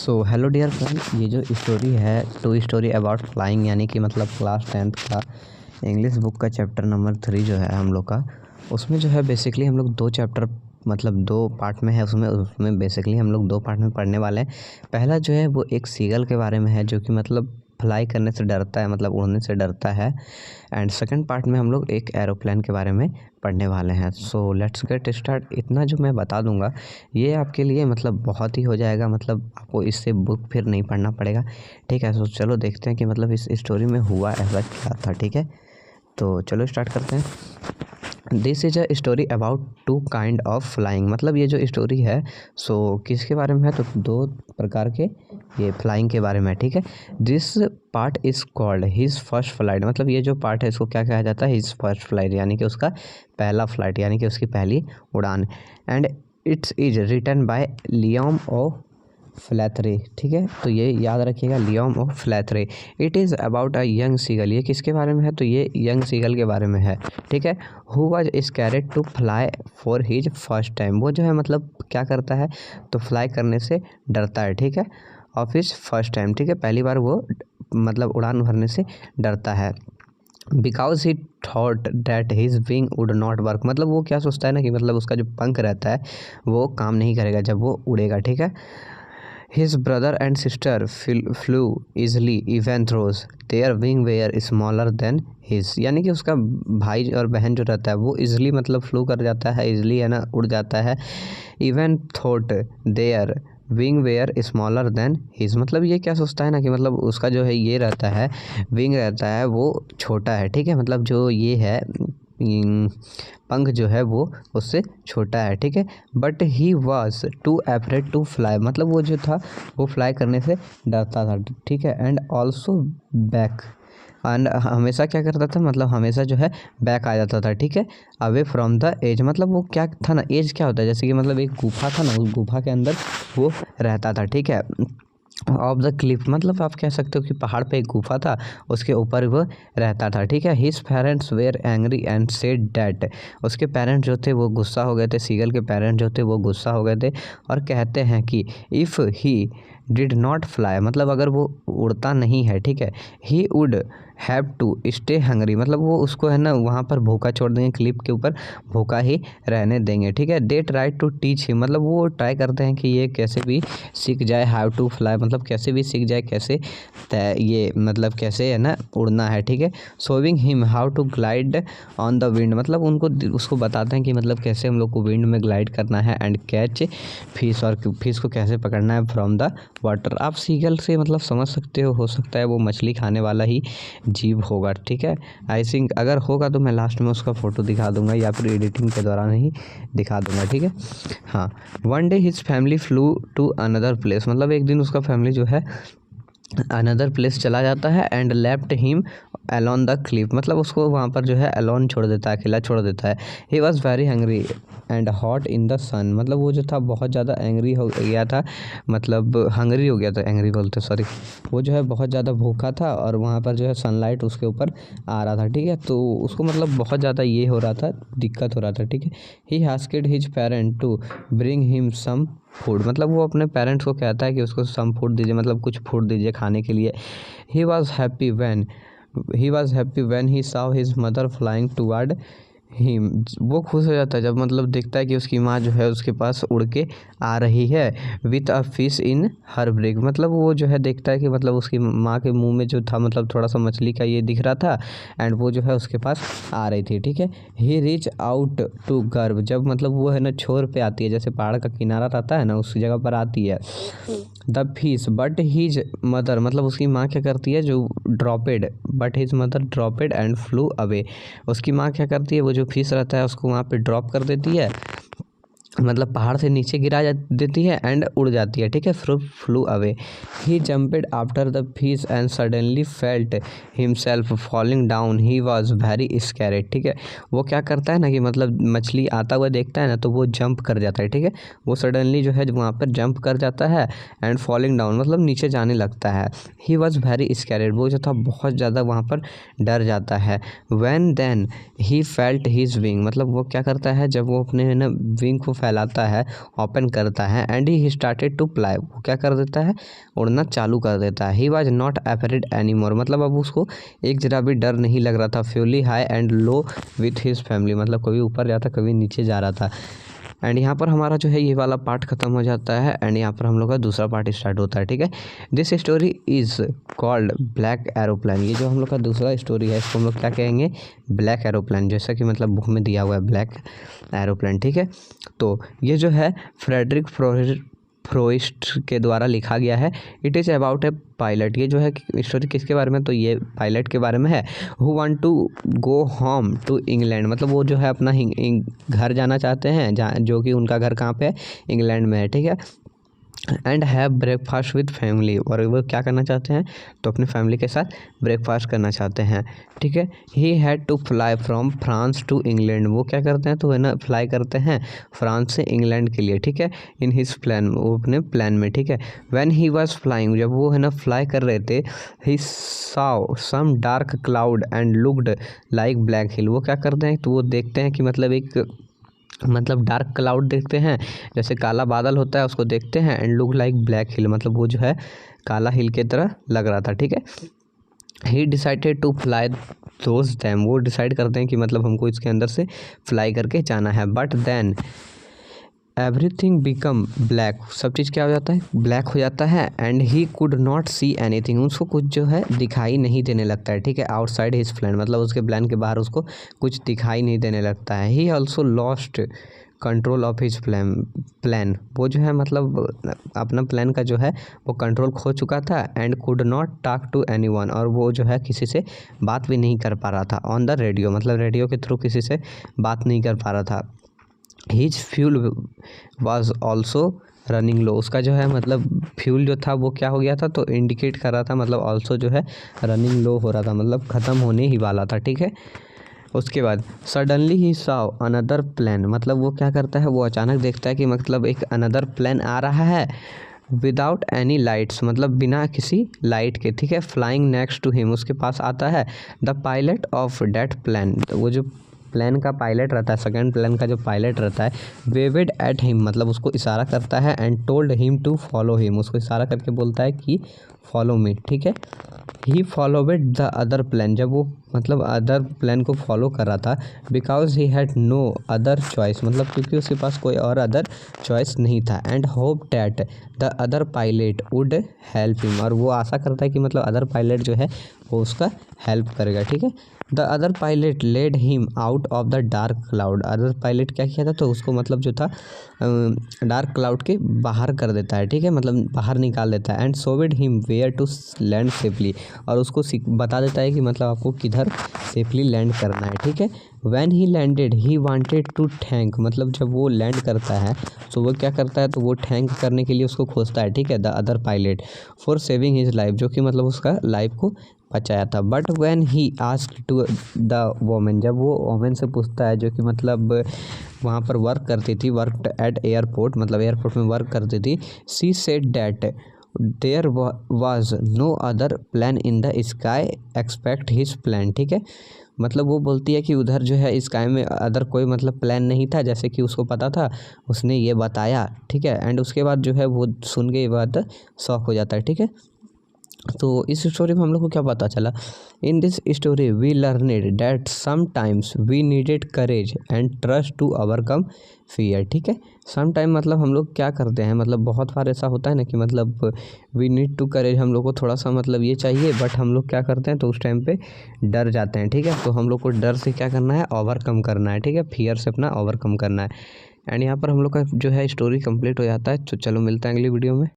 So hello dear friend, ये जो story है टू स्टोरी अबाउट फ्लाइंग यानी कि मतलब क्लास 10th का इंग्लिश बुक का चैप्टर नंबर 3 जो है हम लोग का, उसमें जो है बेसिकली हम लोग 2 चैप्टर मतलब 2 पार्ट में है। उसमें बेसिकली हम लोग 2 पार्ट में पढ़ने वाले हैं। पहला जो है वो एक सीगल के बारे में है जो कि मतलब फ्लाई करने से डरता है, मतलब उड़ने से डरता है। एंड सेकंड पार्ट में हम लोग एक एरोप्लेन के बारे में पढ़ने वाले हैं। So let's get start. इतना जो मैं बता दूंगा ये आपके लिए मतलब बहुत ही हो जाएगा, मतलब आपको इससे बुक फिर नहीं पढ़ना पड़ेगा। ठीक है, सो चलो देखते हैं कि मतलब इस स्टोरी में हुआ ऐसा क्या था। ठीक है, तो चलो स्टार्ट करते हैं। This is a story about 2 kind of flying. मतलब ये जो स्टोरी है सो किसके बारे में है, तो 2 प्रकार के ये फ्लाइंग के बारे में है। ठीक है, this part is called his first flight. मतलब ये जो पार्ट है इसको क्या कहा जाता है, हिज फर्स्ट फ्लाइट यानी कि उसका पहला फ्लाइट यानी कि उसकी पहली उड़ान। And it's is written by Liam O'Flaherty. ठीक है, तो ये याद रखिएगा, Liam of Flaherty. It is about a young seagull. ये किसके बारे में है, तो ये यंग सीगल के बारे में है। ठीक है, who was scared to fly for his first time. वो जो है मतलब क्या करता है, तो फ्लाई करने से डरता है। ठीक है, ऑफ हिज फर्स्ट टाइम। ठीक है, पहली बार वो मतलब उड़ान भरने से डरता है। Because he thought that his wing would not work. मतलब वो क्या सोचता है ना कि मतलब उसका जो पंख रहता है वो काम नहीं करेगा जब वो उड़ेगा। ठीक है, His brother and sister flew easily even though their wing were smaller than his। यानी कि उसका भाई और बहन जो रहता है वो इजली मतलब फ्लू कर जाता है, इजली है ना उड़ जाता है। Even thought their wing were smaller than his. मतलब ये क्या सोचता है ना कि मतलब उसका जो है ये रहता है विंग रहता है वो छोटा है। ठीक है, मतलब जो ये है पंख जो है वो उससे छोटा है। ठीक है, but he was too afraid to fly. मतलब वो जो था वो फ्लाई करने से डरता था। ठीक है, एंड ऑल्सो बैक। एंड हमेशा क्या करता था, मतलब हमेशा जो है बैक आ जाता था। ठीक है, अवे फ्रॉम द एज। मतलब वो क्या था ना, एज क्या होता है, जैसे कि मतलब एक गुफा था ना, उस गुफा के अंदर वो रहता था। ठीक है, ऑफ द क्लिफ। मतलब आप कह सकते हो कि पहाड़ पे एक गुफा था, उसके ऊपर वो रहता था। ठीक है, his parents were angry and said that. उसके पेरेंट्स जो थे वो गुस्सा हो गए थे, सीगल के पेरेंट्स जो थे वो गुस्सा हो गए थे और कहते हैं कि if he did not fly, मतलब अगर वो उड़ता नहीं है, ठीक है, he would have to stay hungry. मतलब वो उसको है ना वहाँ पर भूखा छोड़ देंगे, क्लिप के ऊपर भूखा ही रहने देंगे। ठीक है, they try to teach him. मतलब वो ट्राई करते हैं कि ये कैसे भी सीख जाए हाउ टू फ्लाई, मतलब कैसे भी सीख जाए, कैसे ये मतलब कैसे है ना उड़ना है। ठीक है, showing him how to glide on the wind. मतलब उनको उसको बताते हैं कि मतलब कैसे हम लोग को विंड में ग्लाइड करना है। एंड कैच फिश, और फिश को कैसे पकड़ना है फ्रॉम द वाटर। आप सीगल से मतलब समझ सकते हो सकता है वो मछली खाने वाला ही जीव होगा। ठीक है, आई थिंक अगर होगा तो मैं लास्ट में उसका फ़ोटो दिखा दूंगा या फिर एडिटिंग के दौरान ही दिखा दूंगा। ठीक है, हाँ। One day his family flew to another place. मतलब एक दिन उसका फैमिली जो है अनदर प्लेस चला जाता है। And left him alone the Cliff. मतलब उसको वहाँ पर जो है अलोन छोड़ देता है, अकेला छोड़ देता है। He was very hungry and hot in the sun. मतलब वो जो था बहुत ज़्यादा एंग्री हो गया था, मतलब हंग्री हो गया था, एंग्री बोलते सॉरी। वो जो है बहुत ज़्यादा भूखा था और वहाँ पर जो है सनलाइट उसके ऊपर आ रहा था। ठीक है, तो उसको मतलब बहुत ज़्यादा ये हो रहा था, दिक्कत हो रहा था। ठीक है, he asked his parent to bring him some food. मतलब वो अपने पेरेंट्स को कहता है कि उसको सम फूड दीजिए, मतलब कुछ फूड दीजिए खाने के लिए। He was happy when he saw his mother flying toward him। वो खुश हो जाता है जब मतलब देखता है कि उसकी माँ जो है उसके पास उड़ के आ रही है with a fish in her beak. मतलब वो जो है देखता है कि मतलब उसकी माँ के मुंह में जो था मतलब थोड़ा सा मछली का ये दिख रहा था एंड वो जो है उसके पास आ रही थी। ठीक है, ही रीच आउट टू गर्व। जब मतलब वो है ना छोर पे आती है, जैसे पहाड़ का किनारा रहता है ना उस जगह पर आती है the fish, but his mother. मतलब उसकी माँ क्या करती है, जो dropped, but his mother dropped and flew away. उसकी माँ क्या करती है, वो जो फिश रहता है उसको वहाँ पे ड्रॉप कर देती है, मतलब पहाड़ से नीचे गिरा देती है एंड उड़ जाती है। ठीक है, flew away. He jumped after the fish and suddenly felt himself falling down. He was very scared. ठीक है, वो क्या करता है ना कि मतलब मछली आता हुआ देखता है ना तो वो जंप कर जाता है। ठीक है, वो सडनली जो है वहाँ पर जंप कर जाता है एंड फॉलिंग डाउन मतलब नीचे जाने लगता है। He was very scared. वो जो था बहुत ज़्यादा वहाँ पर डर जाता है। When then he felt his wing. मतलब वो क्या करता है, जब वो अपने ना विंग को फैलाता है, ओपन करता है। And he started to fly, वो क्या कर देता है, उड़ना चालू कर देता है। He was not afraid any more, मतलब अब उसको एक जरा भी डर नहीं लग रहा था। Fully high and low with his family, मतलब कभी ऊपर जाता कभी नीचे जा रहा था। एंड यहाँ पर हमारा जो है ये वाला पार्ट ख़त्म हो जाता है एंड यहाँ पर हम लोग का दूसरा पार्ट स्टार्ट होता है, ठीक है। This story is called black aeroplane, ये जो हम लोग का दूसरा स्टोरी है इसको हम लोग क्या कहेंगे, ब्लैक एरोप्लेन, जैसा कि मतलब बुक में दिया हुआ है ब्लैक एरोप्लेन, ठीक है। तो ये जो है फ्रेडरिक फ्रोइस्ट के द्वारा लिखा गया है। It is about A pilot, ये जो है स्टोरी किसके बारे में, तो ये पायलट के बारे में है। Who want to go home to England, मतलब वो जो है अपना घर जाना चाहते हैं, जहाँ जो कि उनका घर कहाँ पे है, इंग्लैंड में है, ठीक है। And have breakfast with family, और वो क्या करना चाहते हैं, तो अपने फैमिली के साथ ब्रेकफास्ट करना चाहते हैं, ठीक है। He had to fly from France to England, वो क्या करते हैं, तो है ना फ्लाई करते हैं फ्रांस से इंग्लैंड के लिए, ठीक है। इन हिज प्लान, वो अपने प्लान में, ठीक है। व्हेन ही वाज फ्लाइंग, जब वो है ना फ्लाई कर रहे थे, he saw some dark cloud and looked like black hill, वो क्या करते हैं, तो वो देखते हैं कि मतलब एक डार्क क्लाउड देखते हैं, जैसे काला बादल होता है उसको देखते हैं। एंड लुक लाइक ब्लैक हिल, मतलब वो जो है काला हिल की तरह लग रहा था, ठीक है। He decided to fly those them, वो डिसाइड करते हैं कि मतलब हमको इसके अंदर से फ्लाई करके जाना है। But then everything become black, सब चीज़ क्या हो जाता है, ब्लैक हो जाता है। And he could not see anything, उसको कुछ जो है दिखाई नहीं देने लगता है, ठीक है। आउटसाइड हिज प्लान, मतलब उसके प्लान के बाहर उसको कुछ दिखाई नहीं देने लगता है। He also lost control of his plan, वो जो है मतलब अपना प्लान का जो है वो कंट्रोल खो चुका था। And could not talk to anyone, और वो जो है किसी से बात भी नहीं कर पा रहा था। ऑन द रेडियो, मतलब रेडियो के थ्रू किसी से बात नहीं कर पा रहा था। His fuel was also running low, उसका जो है मतलब फ्यूल जो था वो क्या हो गया था, तो इंडिकेट कर रहा था, मतलब ऑल्सो जो है रनिंग लो हो रहा था, मतलब ख़त्म होने ही वाला था, ठीक है। उसके बाद suddenly he saw another plan, मतलब वो क्या करता है, वो अचानक देखता है कि मतलब एक अनदर प्लान आ रहा है विदाउट एनी लाइट्स, मतलब बिना किसी लाइट के, ठीक है। फ्लाइंग नेक्स्ट टू हिम, उसके पास आता है the pilot of that plane, वो जो प्लान का पायलट रहता है, सेकंड प्लान का जो पायलट रहता है, वेवेड एट हिम, मतलब उसको इशारा करता है। And told him to follow him, उसको इशारा करके बोलता है कि फॉलो मी, ठीक है। ही फॉलोवेड द अदर प्लान, जब वो मतलब अदर प्लान को फॉलो कर रहा था, because he had no other choice, मतलब क्योंकि उसके पास कोई और अदर चॉइस नहीं था। And hope that the other pilot would help him, और वो आशा करता है कि मतलब अदर पायलट जो है वो उसका हेल्प करेगा, ठीक है। The other pilot led him out of the dark cloud, other pilot क्या किया था, तो उसको मतलब जो था डार्क क्लाउड के बाहर कर देता है, ठीक है, मतलब बाहर निकाल देता है। And showed him where to land safely, और उसको बता देता है कि मतलब आपको किधर सेफली लैंड करना है, ठीक है। When he landed he wanted to thank, मतलब जब वो लैंड करता है तो वो क्या करता है, तो वो थैंक करने के लिए उसको खोजता है, ठीक है, the other pilot for saving his life, जो कि मतलब उसका लाइफ को बचाया था। But when he asked to the women, जब वो वोमेन से पूछता है जो कि मतलब वहाँ पर वर्क करती थी, वर्क एट एयरपोर्ट, मतलब एयरपोर्ट में वर्क करती थी, she said that there was no other plane in the sky expect his plane, ठीक है। मतलब वो बोलती है कि उधर जो है स्काई में अदर कोई मतलब प्लान नहीं था, जैसे कि उसको पता था, उसने ये बताया, ठीक है। एंड उसके बाद जो है वो सुन के ये बात शॉक हो जाता है, ठीक है। तो इस स्टोरी में हम लोग को क्या पता चला, in this story we learned that sometimes we needed courage and trust to overcome fear, ठीक है। सम टाइम मतलब हम लोग क्या करते हैं, मतलब बहुत बार ऐसा होता है ना कि मतलब वी नीड टू करेज, हम लोग को थोड़ा सा मतलब ये चाहिए, बट हम लोग क्या करते हैं, तो उस टाइम पे डर जाते हैं, ठीक है। तो हम लोग को डर से क्या करना है, ओवरकम करना है, ठीक है, फियर से अपना ओवरकम करना है। एंड यहाँ पर हम लोग का जो है स्टोरी कंप्लीट हो जाता है। तो चलो मिलते हैं अगली वीडियो में।